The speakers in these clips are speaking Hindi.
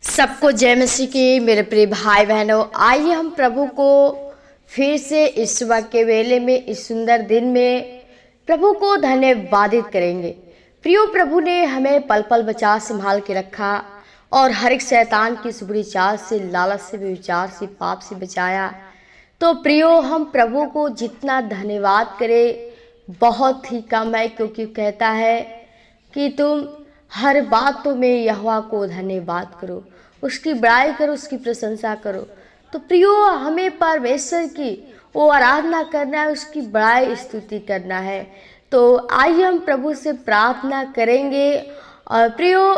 सबको जय मसीह की मेरे प्रिय भाई बहनों। आइए हम प्रभु को फिर से इस सुबह के वेले में, इस सुंदर दिन में प्रभु को धन्यवादित करेंगे। प्रियो, प्रभु ने हमें पल पल बचा संभाल के रखा और हर एक शैतान की इस बुरी चाल से, लालच से, विचार से, पाप से बचाया। तो प्रियो, हम प्रभु को जितना धन्यवाद करें बहुत ही कम है, क्योंकि कहता है कि तुम हर बातों में यहोवा को धन्यवाद करो, उसकी बड़ाई करो, उसकी प्रशंसा करो। तो प्रियो, हमें परमेश्वर की वो आराधना करना है, उसकी बड़ाई स्तुति करना है। तो आइए हम प्रभु से प्रार्थना करेंगे। और प्रियो,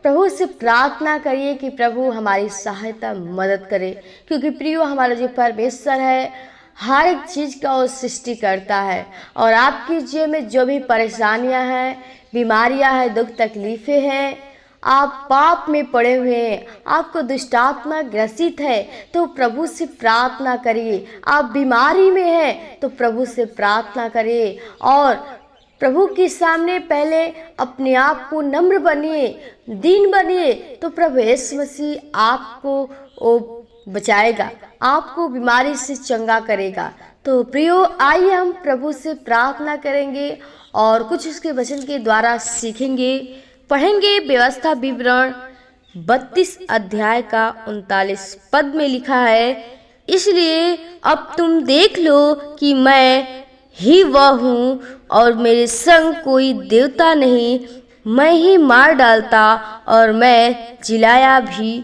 प्रभु से प्रार्थना करिए कि प्रभु हमारी सहायता मदद करे, क्योंकि प्रियो, हमारा जो परमेश्वर है हर एक चीज़ का वो सृष्टि करता है। और आपके जीवन में जो भी परेशानियां हैं, बीमारियां हैं, दुख तकलीफ़ें हैं, आप पाप में पड़े हुए हैं, आपको दुष्टात्मा ग्रसित है, तो प्रभु से प्रार्थना करिए। आप बीमारी में हैं तो प्रभु से प्रार्थना करिए और प्रभु के सामने पहले अपने आप को नम्र बनिए, दीन बनिए, तो प्रभु यीशु मसीह आपको वो बचाएगा, आपको बीमारी से चंगा करेगा। तो प्रियो, आइए हम प्रभु से प्रार्थना करेंगे और कुछ उसके वचन के द्वारा सीखेंगे, पढ़ेंगे। व्यवस्था विवरण 32 अध्याय का 39 पद में लिखा है, इसलिए अब तुम देख लो कि मैं ही वह हूँ और मेरे संग कोई देवता नहीं। मैं ही मार डालता और मैं जिलाया भी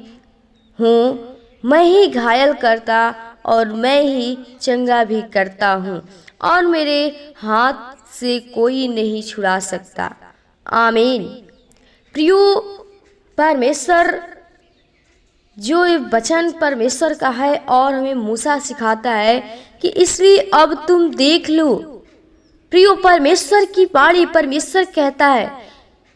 हूँ, मैं ही घायल करता और मैं ही चंगा भी करता हूँ, और मेरे हाथ से कोई नहीं छुड़ा सकता। आमीन। प्रियो, परमेश्वर जो वचन परमेश्वर का है और हमें मूसा सिखाता है कि इसलिए अब तुम देख लो। प्रियो, परमेश्वर की बाणी परमेश्वर कहता है,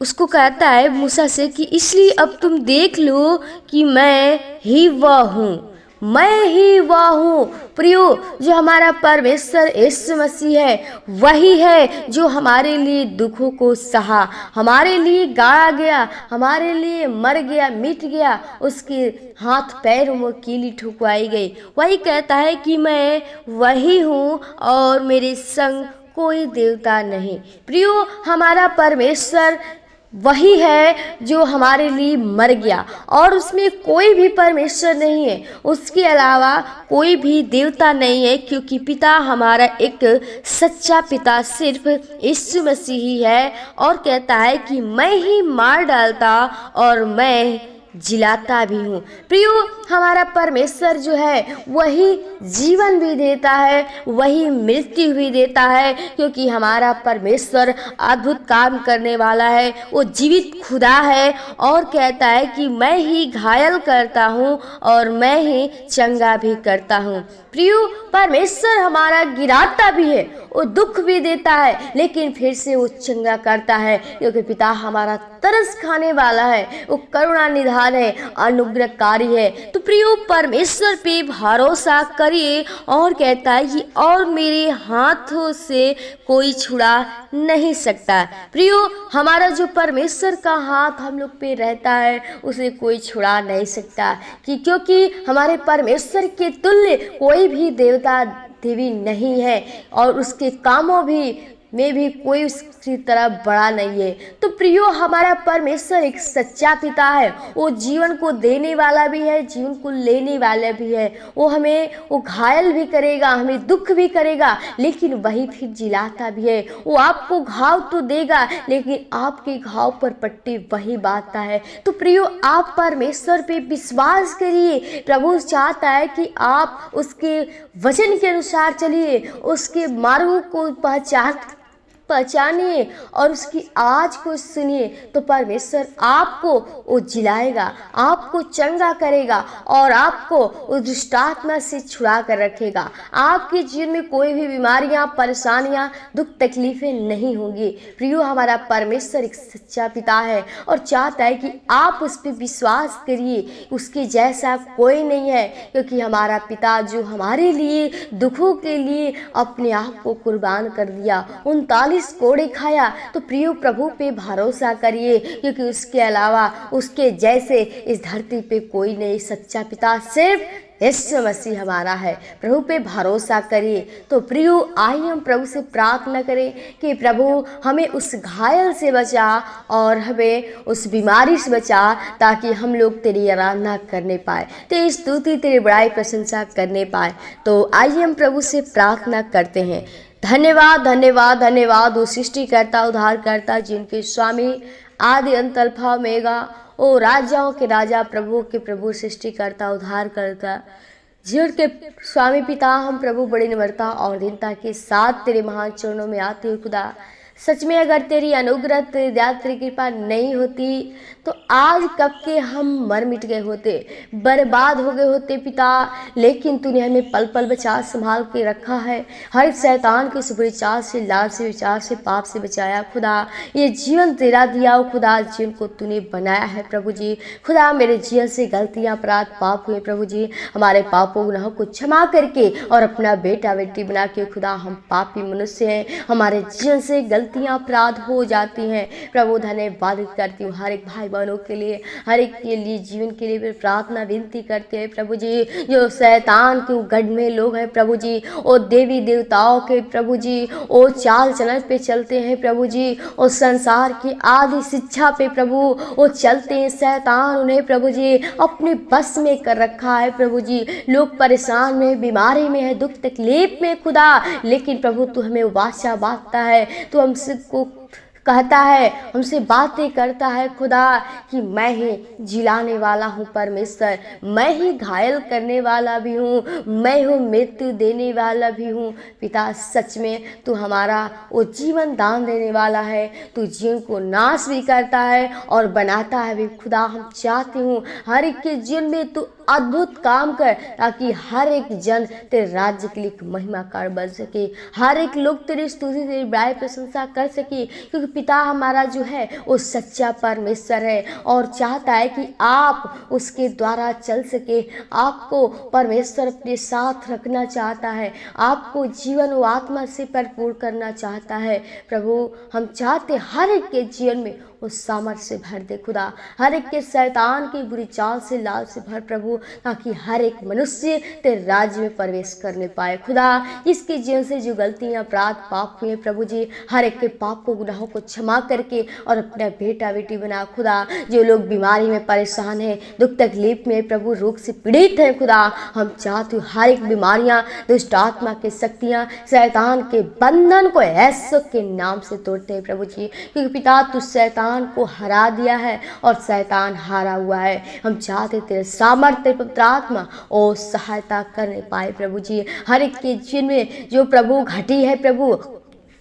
उसको कहता है मूसा से कि इसलिए अब तुम देख लो कि मैं ही वह हूँ, मैं ही वह हूँ। प्रियो, जो हमारा परमेश्वर यीशु मसीह है वही है जो हमारे लिए दुखों को सहा, हमारे लिए गाड़ा गया, हमारे लिए मर गया, मिट गया, उसके हाथ पैरों में कीली ठुकवाई गई। वही कहता है कि मैं वही हूँ और मेरे संग कोई देवता नहीं। प्रियो, हमारा परमेश्वर वही है जो हमारे लिए मर गया और उसमें कोई भी परमेश्वर नहीं है, उसके अलावा कोई भी देवता नहीं है, क्योंकि पिता हमारा एक सच्चा पिता सिर्फ यीशु मसीह ही है। और कहता है कि मैं ही मार डालता और मैं जिलाता भी हूँ। प्रियो, हमारा परमेश्वर जो है वही जीवन भी देता है, वही मृत्यु भी देता है, क्योंकि हमारा परमेश्वर अद्भुत काम करने वाला है, वो जीवित खुदा है। और कहता है कि मैं ही घायल करता हूँ और मैं ही चंगा भी करता हूँ। प्रियो, परमेश्वर हमारा गिराता भी है, वो दुख भी देता है, लेकिन फिर से वो चंगा करता है, क्योंकि पिता हमारा तरस खाने वाला है, वो करुणा निधान है, अनुग्रहकारी है। तो प्रियो, परमेश्वर पे भरोसा करिए। और कहता है कि और मेरे हाथों से कोई छुड़ा नहीं सकता। प्रियो, हमारा जो परमेश्वर का हाथ हम लोग पे रहता है उसे कोई छुड़ा नहीं सकता, क्योंकि हमारे परमेश्वर के तुल्य कोई भी देवता देवी नहीं है और उसके कामों में भी कोई उसकी तरह बड़ा नहीं है। तो प्रियो, हमारा परमेश्वर एक सच्चा पिता है, वो जीवन को देने वाला भी है, जीवन को लेने वाला भी है। वो हमें वो घायल भी करेगा, हमें दुख भी करेगा, लेकिन वही फिर जिलाता भी है। वो आपको घाव तो देगा, लेकिन आपके घाव पर पट्टी वही बांधता है। तो प्रियो, आप परमेश्वर पे विश्वास करिए। प्रभु चाहता है कि आप उसके वचन के अनुसार चलिए, उसके मार्गों को पहचानिए और उसकी आवाज को सुनिए। तो परमेश्वर आपको वो जिलाएगा, आपको चंगा करेगा और आपको उस दुष्टात्मा से छुड़ा कर रखेगा। आपके जीवन में कोई भी बीमारियां, परेशानियां, दुख तकलीफें नहीं होंगी। प्रियो, हमारा परमेश्वर एक सच्चा पिता है और चाहता है कि आप उस पर विश्वास करिए, उसके जैसा कोई नहीं है, क्योंकि हमारा पिता जो हमारे लिए दुखों के लिए अपने आप को कुर्बान कर दिया, 39 40 कोड़े खाया। तो प्रियो प्रभु पे भरोसा करिए, क्योंकि उसके अलावा उसके जैसे इस धरती पे कोई नहीं। सच्चा पिता सिर्फ यीशु मसीह हमारा है। प्रभु पे भरोसा करिए। तो प्रियो आइए हम प्रभु से प्रार्थना करें कि प्रभु हमें उस घायल से बचा और हमें उस बीमारी से बचा, ताकि हम लोग तेरी आराधना करने पाए, तेरी स्तुति तेरी बड़ाई प्रशंसा करने पाए। तो आइए हम प्रभु से प्रार्थना करते हैं। धन्यवाद धन्यवाद धन्यवाद, वो सृष्टिकर्ता उद्धारकर्ता, जिनके स्वामी आदि अंत अल्फा ओमेगा, ओ राजाओं के राजा प्रभु के प्रभु, सृष्टिकर्ता उद्धारकर्ता, जीवन के स्वामी पिता, हम प्रभु बड़ी निम्रता और दीनता के साथ तेरे महान चरणों में आते हो खुदा। सच में अगर तेरी अनुग्रह तेरी दया तेरी कृपा नहीं होती तो आज कब के हम मर मिट गए होते, बर्बाद हो गए होते पिता। लेकिन तूने हमें पल पल बचा संभाल के रखा है। हर शैतान के बुरे चाल से, लाल से, विचार से, पाप से बचाया खुदा। ये जीवन तेरा दिया हो खुदा, जीवन को तूने बनाया है प्रभु जी। खुदा मेरे जीवन से गलतियाँ अपराध पाप हुए प्रभु जी, हमारे पापों गुनाहों को क्षमा करके और अपना बेटा बेटी बना के खुदा, हम पापी मनुष्य हैं, हमारे जीवन से गलतियाँ अपराध हो जाती हैं प्रभु। धन्यवाद करती हूँ हर एक भाई बहनों के लिए, हर एक के लिए जीवन के लिए प्रार्थना विनती करते हैं प्रभु जी। जो शैतान के गढ़ में लोग हैं प्रभु जी, वो देवी देवताओं के प्रभु जी वो चाल चलन पे चलते हैं प्रभु जी, और संसार की आदि शिक्षा पे प्रभु वो चलते हैं। शैतान उन्हें प्रभु जी अपने बस में कर रखा है प्रभु जी। लोग परेशान में, बीमारी में है, दुख तकलीफ में खुदा, लेकिन प्रभु तू हमें वाचा बांटता है, तू हमसे को कहता है, हमसे बातें करता है खुदा कि मैं ही जिलाने वाला हूँ परमेश्वर, मैं ही घायल करने वाला भी हूँ, मैं हूँ मृत्यु देने वाला भी हूँ पिता। सच में तू हमारा वो जीवन दान देने वाला है, तू जीवन को नाश भी करता है और बनाता है भी खुदा। हम चाहते हूँ हर एक के जीवन में तू अद्भुत काम कर, ताकि हर एक जन तेरे राज्य के लिए महिमा कार बन सके, हर एक लोग तेरी स्तुति तेरी बड़ाई प्रशंसा कर सके, क्योंकि पिता हमारा जो है वो सच्चा परमेश्वर है और चाहता है कि आप उसके द्वारा चल सके। आपको परमेश्वर अपने साथ रखना चाहता है, आपको जीवन व आत्मा से भरपूर करना चाहता है प्रभु। हम चाहते हर एक के जीवन में उस सामर्थ्य से भर दे खुदा, हर एक के शैतान की बुरी चाल से लाल से भर प्रभु, ताकि हर एक मनुष्य तेरे राज्य में प्रवेश करने पाए खुदा। इसके जीवन से जो गलतियां अपराध पाप हुए प्रभु जी, हर एक के पाप को गुनाहों को क्षमा करके और अपना बेटा बेटी बना खुदा। जो लोग बीमारी में परेशान हैं, दुख तकलीफ में प्रभु, रोग से पीड़ित हैं खुदा, हम चाहते हर एक बीमारियां, दुष्ट आत्मा के शक्तियां, शैतान के बंधन को यीशु के नाम से तोड़ते हैं प्रभु जी, क्योंकि पिता तू शैतान को हरा दिया है और शैतान हारा हुआ है। हम चाहते तेरे सामर्थ्य पवित्र आत्मा और सहायता करने पाए प्रभु जी। हर एक के जीवन में जो प्रभु घटी है प्रभु,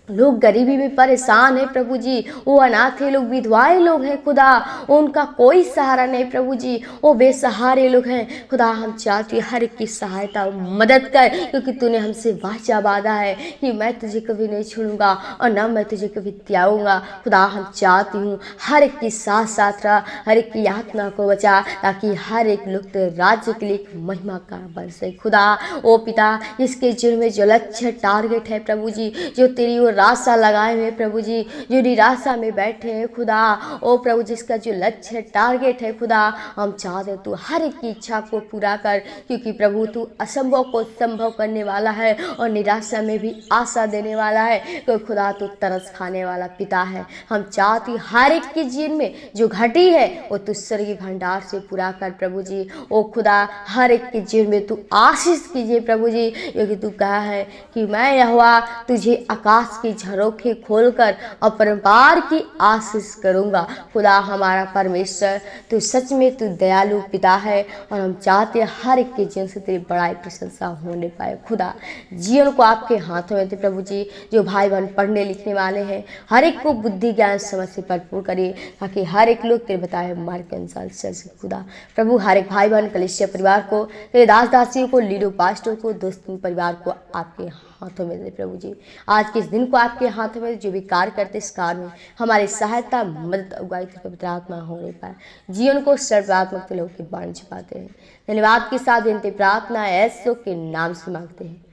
लोग गरीबी में परेशान है प्रभु जी, वो अनाथ है लोग, विधवाएं लोग हैं खुदा, उनका कोई सहारा नहीं प्रभु जी, वो बेसहारे लोग हैं खुदा। हम चाहते हर एक की सहायता मदद कर, क्योंकि तूने हमसे वाचा बांधा है कि मैं तुझे कभी नहीं छोड़ूंगा और ना मैं तुझे कभी त्यागूंगा खुदा। हम चाहती हूँ हर एक की साथ साथ रह, हर एक की आत्मा को बचा, ताकि हर एक लोग तेरे राज्य के लिए महिमा का बन सके खुदा। ओ पिता, इसके जीवन में जो लक्ष्य टारगेट है प्रभु जी, जो तेरी रास्ता लगाए हुए प्रभु जी, जो निराशा में बैठे हैं खुदा, ओ प्रभु जिसका जो लक्ष्य टारगेट है खुदा, हम चाहते तू हर एक की इच्छा को पूरा कर, क्योंकि प्रभु तू असंभव को संभव करने वाला है और निराशा में भी आशा देने वाला है, तो खुदा तू तरस खाने वाला पिता है। हम चाहते हर एक के जीवन में जो घटी है वो तू स्वर्गीय भंडार से पूरा कर प्रभु जी। ओ खुदा, हर एक के जीवन में तू आशीष कीजिए प्रभु जी, क्योंकि तू कहा है कि मैं यहोवा तुझे आकाश की झरोखे खोलकर अपरंपार की आशीष करूंगा खुदा। हमारा परमेश्वर तू सच में तू दयालु पिता है और हम चाहते हैं हर एक के जीवन से तेरी बड़ाई प्रशंसा होने पाए खुदा। जीवन को आपके हाथों में थे प्रभु जी। जो भाई बहन पढ़ने लिखने वाले हैं, हर एक को बुद्धि ज्ञान समझ से भरपूर करिए, ताकि हर एक लोग तेरे बताए मार्ग के अनुसार चल सके खुदा। प्रभु हर एक भाई बहन कलीसिया परिवार को, तेरे दास दासियों को, लीडो पास्टरों को, दोस्तों परिवार को आपके हाथों में दे प्रभु जी। आज के इस दिन को आपके हाथों में, जो भी कार्य करते इस कार्य में हमारी सहायता मदद अगुवाई पवित्र आत्मा होने पाए, जीवन को सर्वात्मक लोग के बाण छुपाते हैं। धन्यवाद के साथ विनती प्रार्थना यीशु के नाम से मांगते हैं,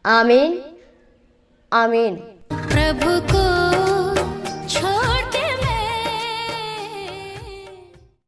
आमीन आमीन। प्रभु को